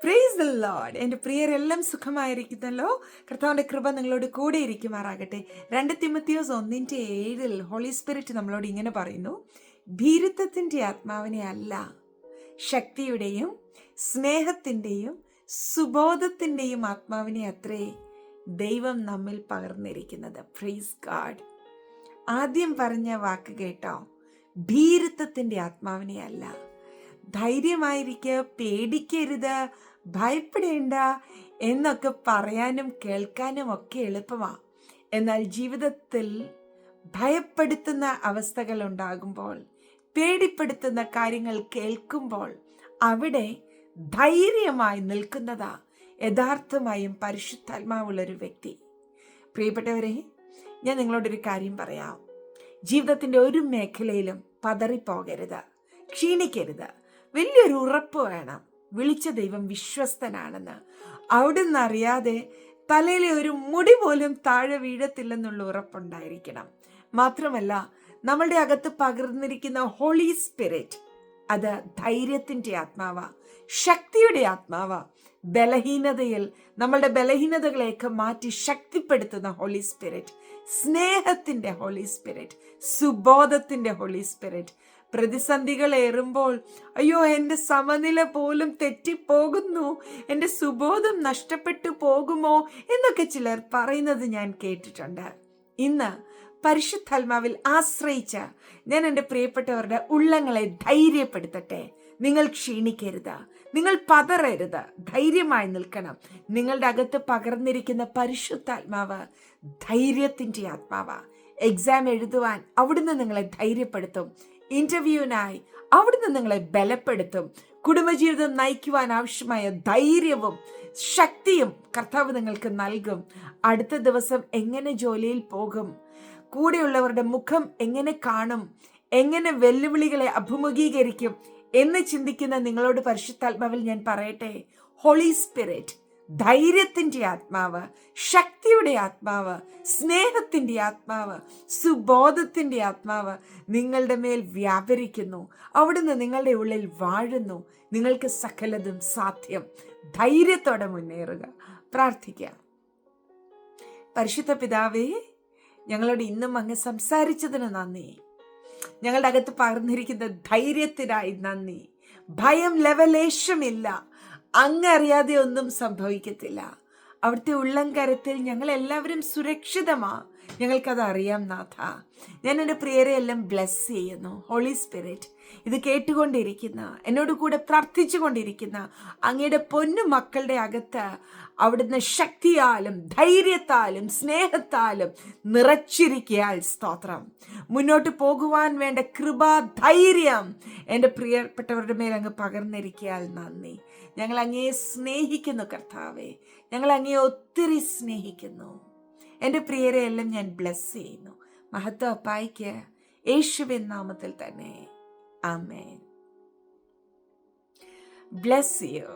Praise the Lord. എൻ്റെ പ്രിയരെല്ലാം സുഖമായിരിക്കുന്നല്ലോ. കർത്താവിൻ്റെ കൃപ നിങ്ങളോട് കൂടെ ഇരിക്കുമാറാകട്ടെ. 2 തിമോത്തിയോസ് 1:7 ഹോളി സ്പിരിറ്റ് നമ്മളോട് ഇങ്ങനെ പറയുന്നു, ഭീരുത്വത്തിൻ്റെ ആത്മാവിനെ അല്ല, ശക്തിയുടെയും സ്നേഹത്തിൻ്റെയും സുബോധത്തിൻ്റെയും ആത്മാവിനെ അത്രേ ദൈവം നമ്മിൽ പകർന്നിരിക്കുന്നത്. Praise God. ആദ്യം പറഞ്ഞ വാക്ക് കേട്ടോ, ഭീരുത്വത്തിൻ്റെ ആത്മാവിനെ അല്ല. ധൈര്യമായിരിക്കുക, പേടിക്കരുത്, ഭയപ്പെടേണ്ട എന്നൊക്കെ പറയാനും കേൾക്കാനും ഒക്കെ എളുപ്പമാണ്. എന്നാൽ ജീവിതത്തിൽ ഭയപ്പെടുത്തുന്ന അവസ്ഥകൾ ഉണ്ടാകുമ്പോൾ, പേടിപ്പെടുത്തുന്ന കാര്യങ്ങൾ കേൾക്കുമ്പോൾ അവിടെ ധൈര്യമായി നിൽക്കുന്നതാ യഥാർത്ഥമായും പരിശുദ്ധാത്മാവുള്ളൊരു വ്യക്തി. പ്രിയപ്പെട്ടവരെ, ഞാൻ നിങ്ങളോടൊരു കാര്യം പറയാം. ജീവിതത്തിൻ്റെ ഒരു മേഖലയിലും പതറിപ്പോകരുത്, ക്ഷീണിക്കരുത്. വലിയൊരു ഉറപ്പ് വേണം, വിളിച്ച ദൈവം വിശ്വസ്തനാണെന്ന്. അവിടുന്ന് അറിയാതെ തലയിലെ ഒരു മുടി പോലും താഴെ വീഴത്തില്ലെന്നുള്ള ഉറപ്പുണ്ടായിരിക്കണം. മാത്രമല്ല, നമ്മളുടെ അകത്ത് പകർന്നിരിക്കുന്ന ഹോളി സ്പിരിറ്റ് അത് ധൈര്യത്തിൻ്റെ ആത്മാവാ, ശക്തിയുടെ ആത്മാവാ. ബലഹീനതയിൽ നമ്മളുടെ ബലഹീനതകളെയൊക്കെ മാറ്റി ശക്തിപ്പെടുത്തുന്ന ഹോളി സ്പിരിറ്റ്, സ്നേഹത്തിൻ്റെ ഹോളി സ്പിരിറ്റ്, സുബോധത്തിൻ്റെ ഹോളി സ്പിരിറ്റ്. പ്രതിസന്ധികൾ ഏറുമ്പോൾ അയ്യോ എൻ്റെ സമനില പോലും തെറ്റിപ്പോകുന്നു, എൻ്റെ സുബോധം നഷ്ടപ്പെട്ടു പോകുമോ എന്നൊക്കെ ചിലർ പറയുന്നത് ഞാൻ കേട്ടിട്ടുണ്ട്. ഇന്ന് പരിശുദ്ധാത്മാവിൽ ആശ്രയിച്ച് ഞാൻ എൻ്റെ പ്രിയപ്പെട്ടവരുടെ ഉള്ളങ്ങളെ ധൈര്യപ്പെടുത്തട്ടെ. നിങ്ങൾ ക്ഷീണിക്കരുത്, നിങ്ങൾ പതറരുത്, ധൈര്യമായി നിൽക്കണം. നിങ്ങളുടെ അകത്ത് പകർന്നിരിക്കുന്ന പരിശുദ്ധാത്മാവ് ധൈര്യത്തിൻ്റെ ആത്മാവാ. എക്സാം എഴുതുവാൻ അവിടുന്ന് നിങ്ങളെ ധൈര്യപ്പെടുത്തും. ഇന്റർവ്യൂവിനായി അവിടുന്ന് നിങ്ങളെ ബലപ്പെടുത്തും. കുടുംബജീവിതം നയിക്കുവാൻ ആവശ്യമായ ധൈര്യവും ശക്തിയും കർത്താവ് നിങ്ങൾക്ക് നൽകും. അടുത്ത ദിവസം എങ്ങനെ ജോലിയിൽ പോകും, കൂടെയുള്ളവരുടെ മുഖം എങ്ങനെ കാണും, എങ്ങനെ വെല്ലുവിളികളെ അഭിമുഖീകരിക്കും എന്ന് ചിന്തിക്കുന്ന നിങ്ങളോട് പരിശുദ്ധാത്മാവിൽ ഞാൻ പറയട്ടെ, ഹോളി സ്പിരിറ്റ്, ധൈര്യത്തിൻ്റെ ആത്മാവ്, ശക്തിയുടെ ആത്മാവ്, സ്നേഹത്തിൻ്റെ ആത്മാവ്, സുബോധത്തിൻ്റെ ആത്മാവ് നിങ്ങളുടെ മേൽ വ്യാപരിക്കുന്നു. അവിടുന്ന് നിങ്ങളുടെ ഉള്ളിൽ വാഴുന്നു. നിങ്ങൾക്ക് സകലതും സാധ്യം. ധൈര്യത്തോടെ മുന്നേറുക. പ്രാർത്ഥിക്കാം. പരിശുദ്ധ പിതാവേ, ഞങ്ങളോട് ഇന്നും അങ്ങ് സംസാരിച്ചതിന് നന്ദി. ഞങ്ങളുടെ അകത്ത് പകർന്നിരിക്കുന്ന ധൈര്യത്തിനായി നന്ദി. ഭയം ലവലേശമില്ല. അങ്ങറിയാതെ ഒന്നും സംഭവിക്കത്തില്ല. അവിടുത്തെ ഉള്ളംകരത്തിൽ ഞങ്ങൾ എല്ലാവരും സുരക്ഷിതമാ. ഞങ്ങൾക്കത് അറിയാം നാഥ. ഞാൻ എൻ്റെ പ്രിയരെ എല്ലാം ബ്ലെസ് ചെയ്യുന്നു. ഹോളി സ്പിരിറ്റ്, ഇത് കേട്ടുകൊണ്ടിരിക്കുന്ന, എന്നോട് കൂടെ പ്രാർത്ഥിച്ചു കൊണ്ടിരിക്കുന്ന അങ്ങയുടെ പൊന്നു മക്കളുടെ അകത്ത് അവിടുന്ന് ശക്തിയാലും ധൈര്യത്താലും സ്നേഹത്താലും നിറച്ചിരിക്കയാൽ സ്തോത്രം. മുന്നോട്ട് പോകുവാൻ വേണ്ട കൃപ, ധൈര്യം എൻ്റെ പ്രിയപ്പെട്ടവരുടെ മേൽ അങ്ങ് പകർന്നിരിക്കയാൽ നന്ദി. ഞങ്ങൾ അങ്ങയെ സ്നേഹിക്കുന്നു കർത്താവേ, ഞങ്ങൾ അങ്ങയെ ഒത്തിരി സ്നേഹിക്കുന്നു. എൻ്റെ പ്രിയരെ എല്ലാം ഞാൻ ബ്ലെസ് ചെയ്യുന്നു. മഹത്വ അപ്പായിക്ക് യേശുവിൻ നാമത്തിൽ തന്നെ. ആമേൻ. Bless U.